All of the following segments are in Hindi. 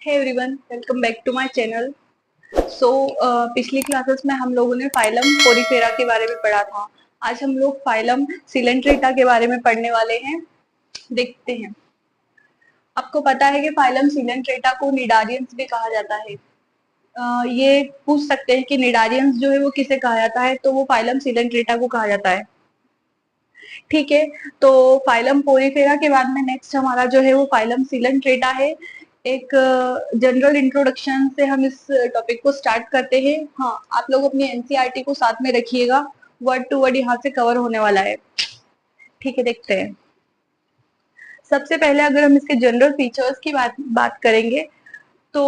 Hey everyone, welcome back to my channel. So पिछली क्लासेस में हम लोगों ने फाइलम पोरीफेरा के बारे में पढ़ा था। आज हम लोग फाइलम सिलेंट्रेटा के बारे में पढ़ने वाले हैं। देखते हैं। आपको पता है कि फाइलम सिलेंट्रेटा को निडारियंस भी कहा जाता है। ये पूछ सकते हैं कि निडारियंस जो है वो किसे कहा जाता है, तो वो फाइलम सिलेंट्रेटा को कहा जाता है। ठीक है, तो फाइलम पोरीफेरा के बाद में नेक्स्ट हमारा जो है वो फाइलम सिलेंट्रेटा है। एक जनरल इंट्रोडक्शन से हम इस टॉपिक को स्टार्ट करते हैं। हाँ, आप लोग अपनी एनसीईआरटी को साथ में रखिएगा, वर्ड टू वर्ड यहाँ से कवर होने वाला है। ठीक है, देखते हैं। सबसे पहले अगर हम इसके जनरल फीचर्स की बात करेंगे तो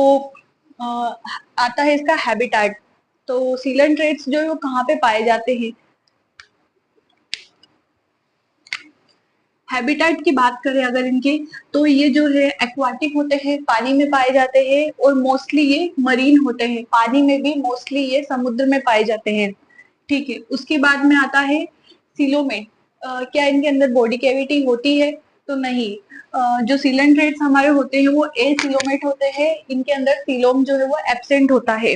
आता है इसका हैबिटेट। तो सिलेंट्रेट्स जो है वो कहाँ पे पाए जाते हैं। हैबिटेट की बात करें अगर इनके, तो ये जो है एक्वाटिक होते हैं, पानी में पाए जाते हैं, और मोस्टली ये मरीन होते हैं, पानी में भी मोस्टली ये समुद्र में पाए जाते हैं। ठीक है, उसके बाद में आता है सिलोमेट। क्या इनके अंदर बॉडी कैविटी होती है? तो नहीं। जो सिलेंट्रेट्स हमारे होते हैं वो ए सिलोमेट होते हैं, इनके अंदर सिलोम जो है वो एब्सेंट होता है।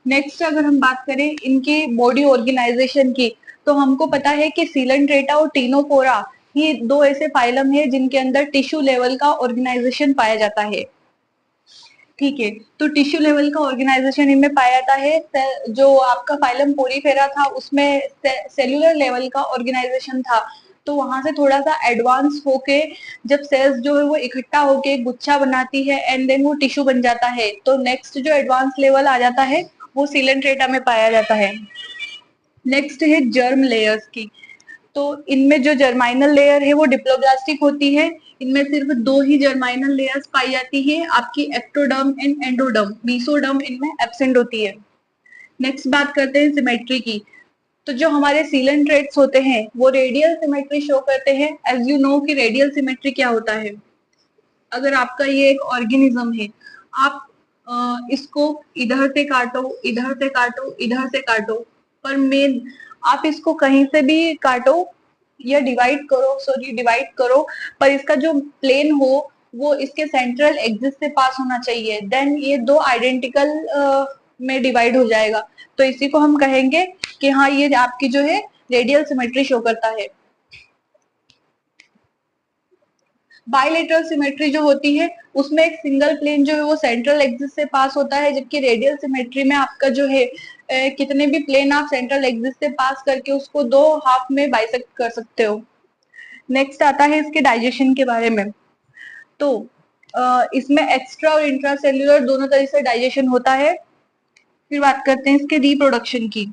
नेक्स्ट अगर हम बात करें इनकी बॉडी ऑर्गेनाइजेशन की, तो हमको पता है कि सिलेंट्रेटा और टीनोफोरा ये दो ऐसे फाइलम है जिनके अंदर टिश्यू लेवल का ऑर्गेनाइजेशन पाया जाता है। ठीक है, तो टिश्यू लेवल का ऑर्गेनाइजेशन इनमें पाया जाता है। जो आपका फाइलम पोरीफेरा था उसमें सेलुलर लेवल का ऑर्गेनाइजेशन था, तो वहां से थोड़ा सा एडवांस होके जब सेल्स जो है वो इकट्ठा होके गुच्छा बनाती है एंड देन वो टिश्यू बन जाता है, तो नेक्स्ट जो एडवांस लेवल आ जाता है वो सिलेंट्रेटा में पाया जाता है। नेक्स्ट है जर्म लेयर्स की। तो इनमें जो जर्माइनल लेयर है वो डिप्लोब्लास्टिक होती है। इनमें सिर्फ दो ही जर्माइनल लेयर्स पाई जाती है, आपकी एक्टोडर्म एंड एंडोडर्म। मीसोडर्म इनमें एब्सेंट होती है। नेक्स्ट बात करते हैं सिमेट्री की। तो जो हमारे सीलेंट्रेट्स होते हैं वो रेडियल सिमेट्री शो करते हैं। एज यू नो कि रेडियल सिमेट्री क्या होता है। अगर आपका ये एक ऑर्गेनिज्म है, आप इसको इधर से काटो, इधर से काटो, इधर से काटो, पर मेन आप इसको कहीं से भी काटो या डिवाइड करो, पर इसका जो प्लेन हो वो इसके सेंट्रल एक्सिस से पास होना चाहिए, देन ये दो आइडेंटिकल में डिवाइड हो जाएगा। तो इसी को हम कहेंगे कि हाँ, ये आपकी जो है रेडियल सिमेट्री शो करता है। बाइलेटरल सिमेट्री जो होती है उसमें एक सिंगल प्लेन जो है वो सेंट्रल एक्सिस से पास होता है, जबकि रेडियल सिमेट्री में आपका जो है कितने भी प्लेन आप सेंट्रल एक्सिस से पास करके उसको दो हाफ में बाइसेक्ट कर सकते हो। नेक्स्ट आता है इसके डाइजेशन के बारे में। तो इसमें एक्स्ट्रा और इंट्रा सेल्यूलर दोनों तरह से डाइजेशन होता है। फिर बात करते हैं इसके रिप्रोडक्शन की।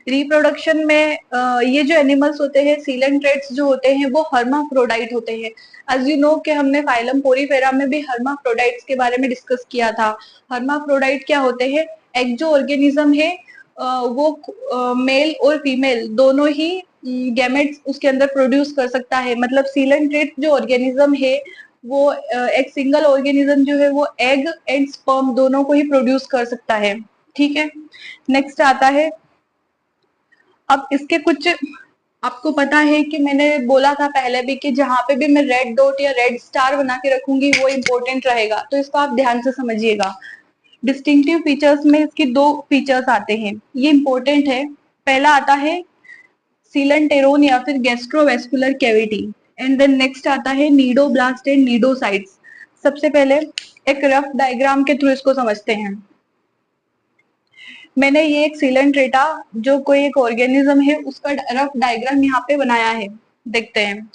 रिप्रोडक्शन में ये जो एनिमल्स होते हैं, सीलेंट्रेट्स जो होते हैं, वो हर्माफ्रोडाइट होते हैं। एज यू नो कि हमने फाइलम पोरीफेरा में भी हर्माफ्रोडाइट्स के बारे में डिस्कस किया था। हर्माफ्रोडाइट क्या होते हैं? एक जो ऑर्गेनिज्म है वो मेल और फीमेल दोनों ही गैमेट्स उसके अंदर प्रोड्यूस कर सकता है। मतलब सीलेंट्रेट जो ऑर्गेनिज्म है वो एक सिंगल ऑर्गेनिज्म जो है वो एग एंड स्पर्म दोनों को ही प्रोड्यूस कर सकता है। ठीक है, नेक्स्ट आता है। अब इसके कुछ, आपको पता है कि मैंने बोला था पहले भी कि जहां पे भी मैं रेड डॉट या रेड स्टार बना के रखूंगी वो इम्पोर्टेंट रहेगा, तो इसको आप ध्यान से समझिएगा। डिस्टिंक्टिव फीचर्स में इसकी दो फीचर्स आते हैं, ये इंपॉर्टेंट है। पहला आता है सीलेंटेरोन या फिर gastrovascular cavity, and then next आता है नीडोब्लास्ट एंड नीडोसाइट्स। सबसे पहले एक रफ डायग्राम के थ्रू इसको समझते हैं। मैंने ये एक सिलेंट्रेटा जो कोई एक ऑर्गेनिज्म है उसका रफ डायग्राम यहाँ पे बनाया है, देखते हैं।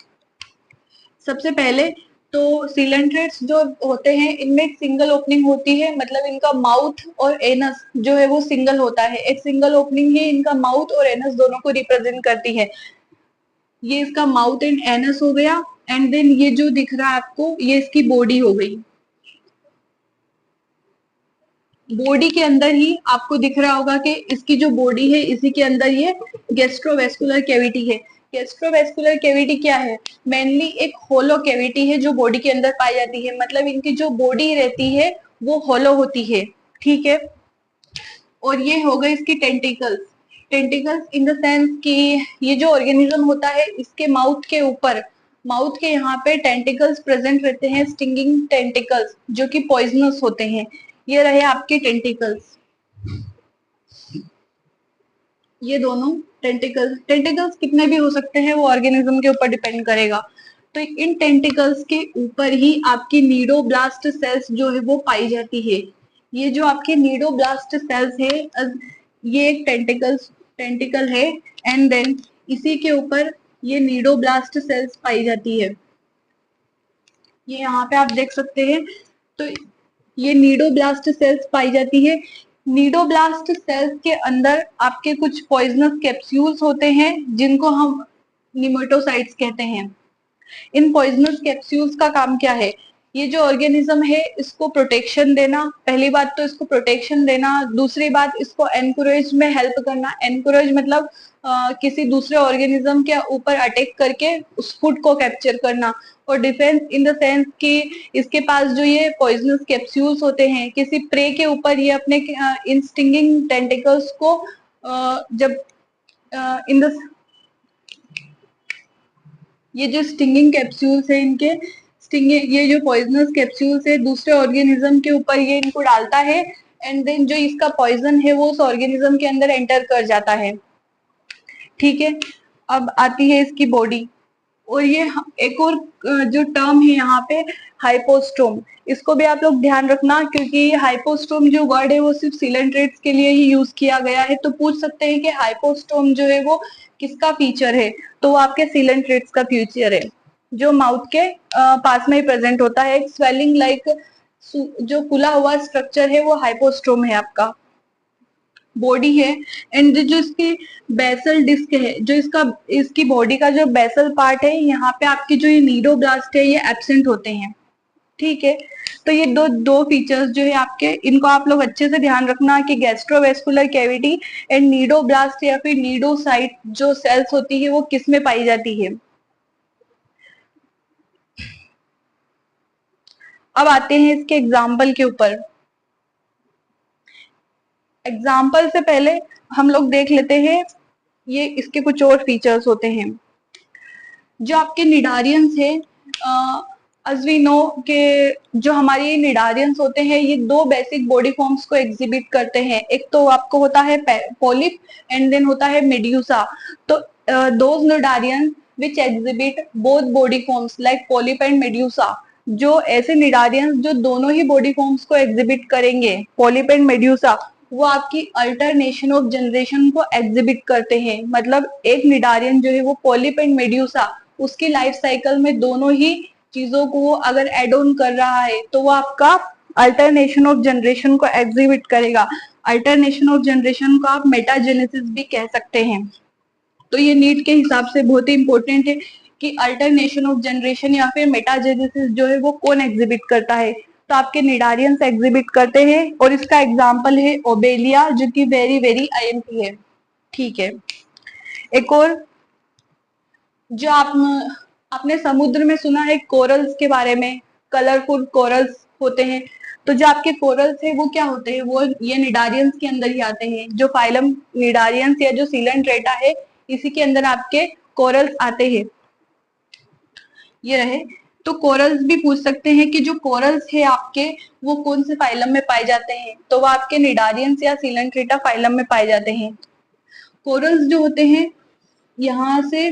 सबसे पहले तो सिलेंट्रेट्स जो होते हैं इनमें एक सिंगल ओपनिंग होती है, मतलब इनका माउथ और एनस जो है वो सिंगल होता है। एक सिंगल ओपनिंग ही इनका माउथ और एनस दोनों को रिप्रेजेंट करती है। ये इसका माउथ एंड एनस हो गया, एंड देन ये जो दिख रहा है आपको ये इसकी बॉडी हो गई। बॉडी के अंदर ही आपको दिख रहा होगा कि इसकी जो बॉडी है इसी के अंदर ये गैस्ट्रोवेस्कुलर कैविटी है। गैस्ट्रोवेस्कुलर कैविटी क्या है? मेनली एक होलो कैविटी है जो बॉडी के अंदर पाई जाती है। मतलब इनकी जो बॉडी रहती है वो होलो होती है। ठीक है, और ये हो गई इसकी tentacles. Tentacles in the sense कि ये जो ऑर्गेनिज्म होता है इसके माउथ के ऊपर माउथ के यहाँ पे टेंटिकल्स प्रेजेंट रहते हैं, स्टिंगिंग टेंटिकल्स, जो कि पॉइजनस होते हैं। ये रहे आपके टेंटिकल्स, ये दोनों टेंटिकल्स कितने भी हो सकते हैं, वो ऑर्गेनिज्म के ऊपर डिपेंड करेगा। तो इन टेंटिकल्स के ऊपर ही आपकी नीडोब्लास्ट सेल्स जो है वो पाई जाती है। ये जो आपके नीडोब्लास्ट सेल्स है, ये एक टेंटिकल है, एंड देन इसी के ऊपर ये नीडोब्लास्ट सेल्स पाई जाती है। ये यहाँ पे आप देख सकते हैं। तो ये नीडोब्लास्ट सेल्स पाई जाती है। नीडोब्लास्ट सेल्स के अंदर आपके कुछ पॉइजनस कैप्सूल्स होते हैं, जिनको हम निमेटोसाइट्स कहते हैं। इन पॉइजनस कैप्सूल्स का काम क्या है? ये जो ऑर्गेनिज्म है इसको प्रोटेक्शन देना, पहली बात तो इसको प्रोटेक्शन देना, दूसरी बात इसको एनकरेज में हेल्प करना। एनकरेज मतलब किसी दूसरे ऑर्गेनिज्म के ऊपर अटैक करके उस फूड को कैप्चर करना, और डिफेंस इन द सेंस कि इसके पास जो ये पॉइजनस कैप्सूल्स होते हैं, किसी प्रे के ऊपर ये अपने इन स्टिंगिंग टेंटिकल्स को जब इन द ये जो स्टिंगिंग कैप्सूल्स है, इनके स्टिंगिंग ये जो पॉइजनस कैप्सूल्स है दूसरे ऑर्गेनिज्म के ऊपर ये इनको डालता है, एंड देन जो इसका पॉइजन है वो उस ऑर्गेनिज्म के अंदर एंटर कर जाता है। ठीक है, अब आती है इसकी बॉडी। और ये एक और जो टर्म है यहाँ पे, हाइपोस्टोम, इसको भी आप लोग ध्यान रखना, क्योंकि हाइपोस्टोम जो वर्ड है वो सिर्फ सिलेंट्रेट्स के लिए ही यूज किया गया है। तो पूछ सकते हैं कि हाइपोस्टोम जो है वो किसका फीचर है, तो वो आपके सिलेंट्रेट्स का फीचर है, जो माउथ के पास में ही प्रेजेंट होता है। एक स्वेलिंग लाइक जो फुला हुआ स्ट्रक्चर है वो हाइपोस्टोम है आपका, बॉडी है। एंड जो इसकी बेसल डिस्क है, जो इसकी बॉडी का जो बेसल पार्ट है, यहाँ पे आपकी जो ये नीडोब्लास्ट है ये एब्सेंट होते हैं। ठीक है, तो ये दो दो फीचर्स जो है आपके, इनको आप लोग अच्छे से ध्यान रखना कि गैस्ट्रोवेस्कुलर कैविटी एंड नीडोब्लास्ट या फिर नीडोसाइट जो सेल्स होती है वो किस में पाई जाती है। अब आते हैं इसके एग्जाम्पल के ऊपर। एग्जाम्पल से पहले हम लोग देख लेते हैं ये इसके कुछ और फीचर्स होते हैं। जो आपके निडारियंस है, as we know के जो हमारे निडारियंस होते हैं ये दो बेसिक बॉडी फॉर्म्स को एग्जिबिट करते हैं। एक तो आपको होता है पॉलिप, एंड देन होता है मेड्यूसा। तो those cnidarians which exhibit both body forms like polyp and medusa, जो ऐसे निडारियंस जो दोनों ही बॉडी फॉर्म्स को एग्जिबिट करेंगे, पॉलिप एंड मेड्यूसा, वो आपकी अल्टरनेशन ऑफ जनरेशन को एग्जिबिट करते हैं। मतलब एक निडारियन जो है वो पॉलिप एंड मेड्यूसा, उसकी लाइफ साइकिल में दोनों ही चीजों को अगर एड ऑन कर रहा है तो वो आपका अल्टरनेशन ऑफ जनरेशन को एग्जिबिट करेगा। अल्टरनेशन ऑफ जनरेशन को आप मेटाजेनेसिस भी कह सकते हैं। तो ये नीट के हिसाब से बहुत ही इंपॉर्टेंट है कि अल्टरनेशन ऑफ जनरेशन या फिर मेटाजेनेसिस जो है वो कौन एग्जिबिट करता है, तो आपके निडारियंस एग्जिबिट करते हैं। और इसका एग्जाम्पल है ओबेलिया, जो कि वेरी वेरी आईएमपी है। ठीक है, एक और जो आपने समुद्र में सुना है कोरल्स के बारे में, कलरफुल कोरल्स होते हैं। तो जो आपके कोरल्स है वो क्या होते हैं, वो ये निडारियंस के अंदर ही आते हैं। जो फाइलम निडारियंस या जो सीलेंट्रेटा है, इसी के अंदर आपके कोरल्स आते हैं। ये रहे। तो कोरल्स भी पूछ सकते हैं कि जो कोरल्स है आपके वो कौन से फाइलम में पाए जाते हैं, तो वो आपके निडारियंस या सीलेंट्रेटा फाइलम में पाए जाते हैं। कोरल्स जो होते हैं, यहाँ से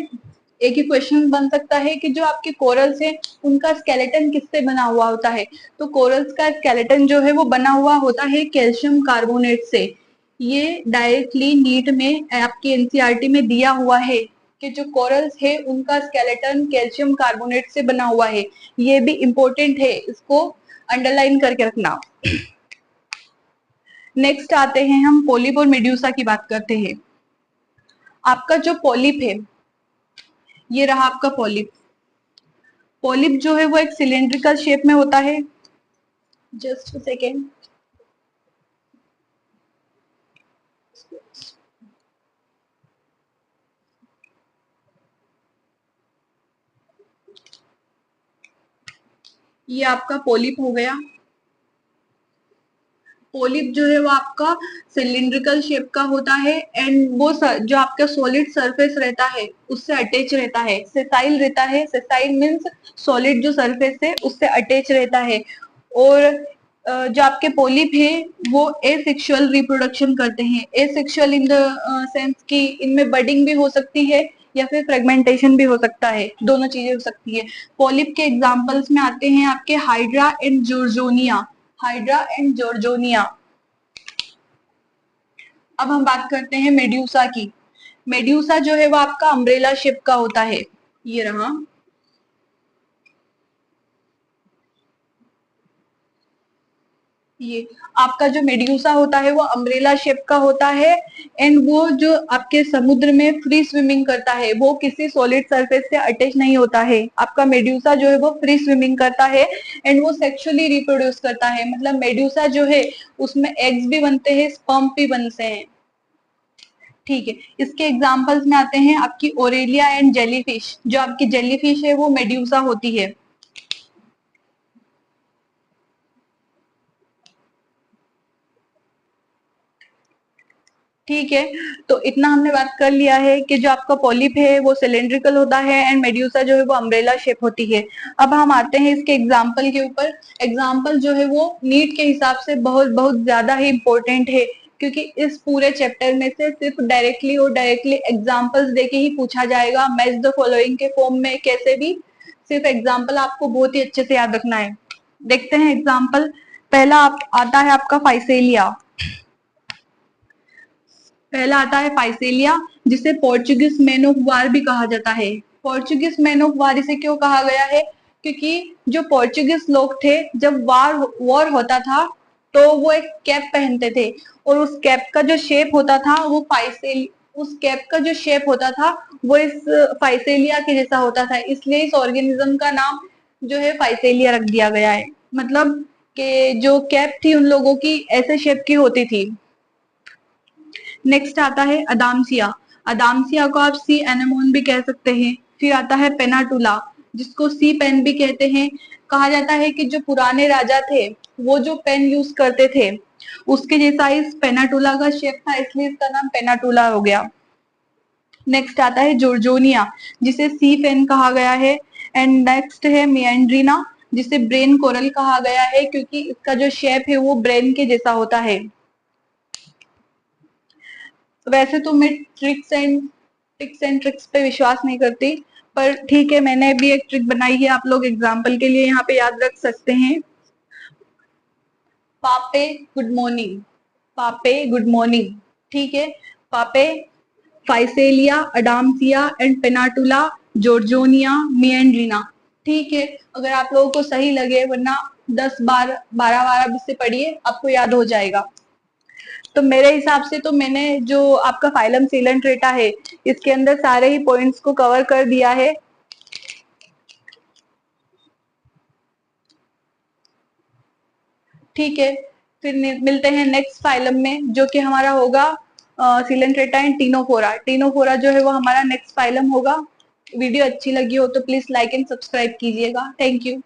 एक ही क्वेश्चन बन सकता है कि जो आपके कोरल्स है उनका स्केलेटन किससे बना हुआ होता है। तो कोरल्स का स्केलेटन जो है वो बना हुआ होता है कैल्शियम कार्बोनेट से। ये डायरेक्टली नीट में आपके एनसीईआरटी में दिया हुआ है कि जो कोरल्स है उनका स्केलेटन कैल्शियम कार्बोनेट से बना हुआ है। ये भी इंपॉर्टेंट है, इसको अंडरलाइन करके रखना। नेक्स्ट आते हैं हम पॉलिप और मेड्यूसा की बात करते हैं। आपका जो पॉलिप है, ये रहा आपका पॉलिप। पॉलिप जो है वो एक सिलेंड्रिकल शेप में होता है। जस्ट सेकेंड, ये आपका पॉलिप हो गया। पोलिप जो है वो आपका सिलिंड्रिकल शेप का होता है एंड वो जो आपका सॉलिड सरफेस रहता है उससे अटैच रहता है। सेसाइल रहता है, सेसाइल मीन्स सॉलिड जो सरफेस है उससे अटैच रहता है। और जो आपके पोलिप है वो एसेक्सुअल रिप्रोडक्शन करते हैं। एसेक्सुअल इन द सेंस कि इनमें बडिंग भी हो सकती है या फिर फ्रेगमेंटेशन भी हो सकता है, दोनों चीजें हो सकती है। पोलिप के एग्जांपल्स में आते हैं आपके hydra and gorgonia. Hydra and gorgonia. अब हम बात करते हैं मेड्यूसा की। मेड्यूसा जो है वो आपका अम्ब्रेला शेप का होता है, ये रहा। ये आपका जो मेड्यूसा होता है वो अम्ब्रेला शेप का होता है एंड वो जो आपके समुद्र में फ्री स्विमिंग करता है, वो किसी सॉलिड सरफेस से अटैच नहीं होता है। आपका मेड्यूसा जो है वो फ्री स्विमिंग करता है एंड वो सेक्सुअली रिप्रोड्यूस करता है। मतलब मेड्यूसा जो है उसमें एग्स भी बनते हैं, स्पर्म भी बनते हैं। ठीक है, इसके एग्जांपल्स में आते हैं आपकी ओरेलिया एंड जेलीफिश। जो आपकी जेलीफिश है वो मेड्यूसा होती है। ठीक है, तो इतना हमने बात कर लिया है कि जो आपका पॉलिप है वो सिलेंड्रिकल होता है एंड मेड्यूसा जो है वो अम्ब्रेला शेप होती है। अब हम आते हैं इसके एग्जाम्पल के ऊपर। एग्जाम्पल जो है वो नीट के हिसाब से बहुत बहुत ज्यादा ही इंपॉर्टेंट है, क्योंकि इस पूरे चैप्टर में से सिर्फ डायरेक्टली और डायरेक्टली एग्जाम्पल्स देके ही पूछा जाएगा। मैच द फॉलोइंग के फॉर्म में कैसे भी, सिर्फ एग्जाम्पल आपको बहुत ही अच्छे से याद रखना है। देखते हैं एग्जाम्पल। पहला आता है आपका फाइसेलिया। पहला आता है फाइसेलिया, जिसे पोर्चुगीज मैन ऑफ वार भी कहा जाता है। पोर्चुगीज मैन ऑफ वार इसे क्यों कहा गया है? क्योंकि जो पोर्चुगीज लोग थे, जब वॉर होता था तो वो एक कैप पहनते थे और उस कैप का जो शेप होता था वो उस कैप का जो शेप होता था वो इस फाइसेलिया के जैसा होता था, इसलिए इस ऑर्गेनिज्म का नाम जो है फाइसेलिया रख दिया गया है। मतलब कि जो कैप थी उन लोगों की ऐसे शेप की होती थी। नेक्स्ट आता है अदामसिया। अदामसिया को आप सी एनेमोन भी कह सकते हैं। फिर आता है पेनाटुला, जिसको सी पेन भी कहते हैं। कहा जाता है कि जो पुराने राजा थे वो जो पेन यूज करते थे उसके जैसा इस पेनाटुला का शेप था, इसलिए इसका नाम पेनाटुला हो गया। नेक्स्ट आता है जॉर्जोनिया, जिसे सी पेन कहा गया है। एंड नेक्स्ट है मिएंड्रीना, जिसे ब्रेन कोरल कहा गया है क्योंकि इसका जो शेप है वो ब्रेन के जैसा होता है। वैसे तो मैं टिक्स एंड ट्रिक्स पे विश्वास नहीं करती, पर ठीक है, मैंने भी एक ट्रिक बनाई है, आप लोग एग्जाम्पल के लिए यहाँ पे याद रख सकते हैं। पापे गुड मॉर्निंग, पापे गुड मॉर्निंग। ठीक है, पापे, फाइसेलिया, अडामसिया एंड पेनाटुला, जॉर्जोनिया, मिएंड्रीना। ठीक है, अगर आप लोगों को सही लगे, वरना 10 बार 12 बार आप इससे पढ़िए, आपको याद हो जाएगा। तो मेरे हिसाब से तो मैंने जो आपका फाइलम सिलेंट्रेटा है इसके अंदर सारे ही पॉइंट्स को कवर कर दिया है। ठीक है, फिर मिलते हैं नेक्स्ट फाइलम में, जो कि हमारा होगा सिलेंट्रेटा एंड टीनोफोरा। टीनोफोरा जो है वो हमारा नेक्स्ट फाइलम होगा। वीडियो अच्छी लगी हो तो प्लीज लाइक एंड सब्सक्राइब कीजिएगा। Thank you.